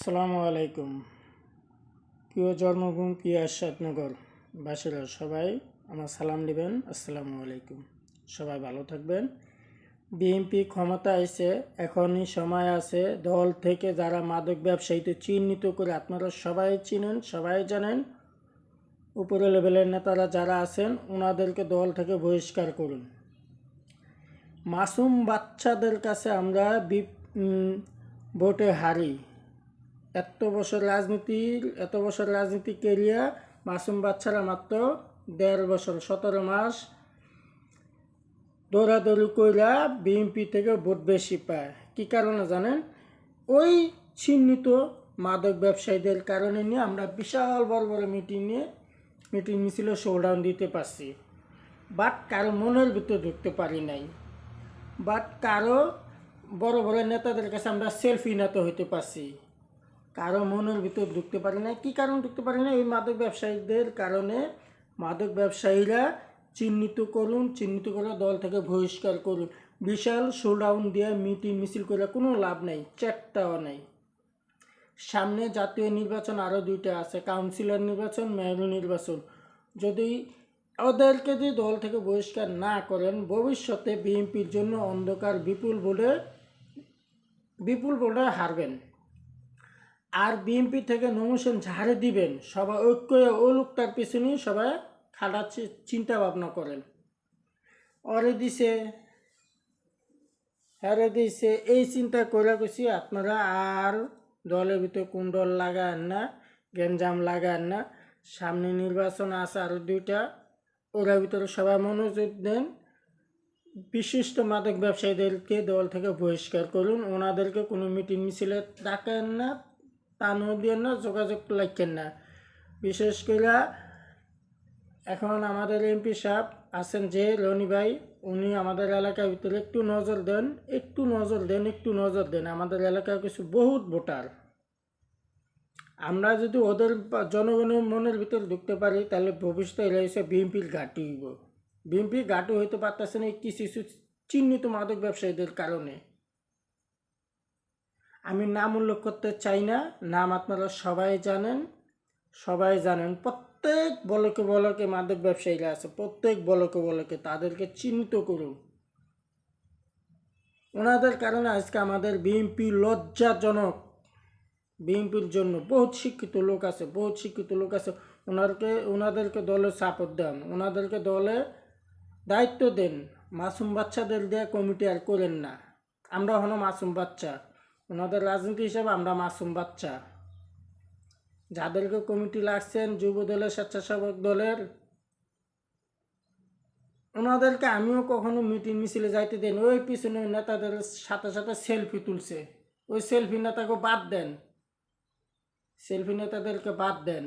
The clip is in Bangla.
আসসালামু আলাইকুম। প্রিয় জন্মভূমি প্রিয় আশাদনগর বাসীরা সবাই আমার সালাম নেবেন। আসসালামু আলাইকুম। সবাই ভালো থাকবেন। বিএনপি ক্ষমতা এসে এখনই সময় আছে দল থেকে যারা মাদক ব্যবসায়ীতে চিহ্নিত করে, আপনারা সবাই চিনেন, সবাই জানেন, উপরে লেভেলের নেতারা যারা আছেন ওনাদেরকে দল থেকে বহিষ্কার করুন। মাসুম বাচ্চাদের কাছে আমরা ভোটে হারি। এত বছর রাজনীতি কেরিয়া মাসুম বাচ্চারা মাত্র 1.5 বছর 17 মাস দৌড়াদৌড়ি কইরা বিএনপি থেকে ভোট বেশি পায়। কি কারণে জানেন? ওই চিহ্নিত মাদক ব্যবসায়ীদের কারণে নিয়ে আমরা বিশাল বড় বড় মিটিং মিছিলে শোডাউন দিতে পারছি, বাট কারো মনের ভিতরে ঢুকতে পারি নাই। বাট কারো বড় বড় নেতাদের কাছে আমরা সেলফি নেতা হইতে পারছি, কারো মনের ভিতর ঢুকতে পারি না। কী কারণ ঢুকতে পারি না? এই মাদক ব্যবসায়ীদের কারণে। মাদক ব্যবসায়ীরা চিহ্নিত করে দল থেকে বহিষ্কার করুন। বিশাল শোডাউন দিয়ে মিটিং মিছিল করে কোনো লাভ নেই, চেকটাও নেই। সামনে জাতীয় নির্বাচন আরও 2টা আছে, কাউন্সিলর নির্বাচন, মেয়র নির্বাচন। যদি ওদেরকে যদি দল থেকে বহিষ্কার না করেন, ভবিষ্যতে বিএনপির জন্য অন্ধকার বিপুল ভোটে হারবেন। আর বিএনপি থেকে নমিনেশন ঝাড়ে দিবেন, সবাই ঐক্য ও লোকটার পিছনেই সবাই খাটার চিন্তা ভাবনা করেন। ওরে দিছে হ্যারে দিছে, এই চিন্তা করে গেছি। আপনারা আর দলের ভিতরে কোন দল লাগান না, গেঞ্জাম লাগান না। সামনে নির্বাচন আছে আরও 2টা, ওরা ভিতরে সবাই মনোযোগ দেন। বিশিষ্ট মাদক ব্যবসায়ীদেরকে দল থেকে বহিষ্কার করুন। ওনাদেরকে কোনো মিটিং মিছিলে ডাকেন না, তানও দিয়ে না, যোগাযোগ রাখেন না। বিশেষ করে এখন আমাদের এমপি সাহেব আছেন যে রনি ভাই, উনি আমাদের এলাকার ভিতরে একটু নজর দেন। আমাদের এলাকায় কিছু বহুত ভোটার, আমরা যদি ওদের জনগণের মনের ভিতরে ঢুকতে পারি, তাহলে ভবিষ্যতে এরা এসে বিএনপির ঘাঁটি হইব। বিএনপির ঘাঁটি হইতে পারতেছে না কিছু চিহ্নিত মাদক ব্যবসায়ীদের কারণে। আমি নাম উল্লেখ করতে চাই না, নাম আপনারা সবাই জানেন। প্রত্যেক বলকে মাদক ব্যবসায়ীরা আছে, প্রত্যেক বলকে তাদেরকে চিহ্নিত করুন। ওনাদের কারণে আজকে আমাদের বিএনপি লজ্জাজনক। বিএনপির জন্য বহুত শিক্ষিত লোক আছে, ওনাদেরকে দলে সাপোর্ট দেন, ওনাদেরকে দলে দায়িত্ব দেন। মাসুম বাচ্চাদের দিয়ে কমিটি আর করেন না। আমরা হলো মাসুম বাচ্চা, ওনাদের রাজনীতি হিসাবে আমরা মাসুম বাচ্চা। যাদেরকে কমিটি লাগছেন যুব দলের, স্বেচ্ছাসেবক দলের, ওনাদেরকে আমিও কখনো মিটিং মিছিলে যাইতে দেন। ওই পিছনে নেতাদের সাথে সেলফি তুলছে, ওই সেলফি নেতাদেরকে বাদ দেন।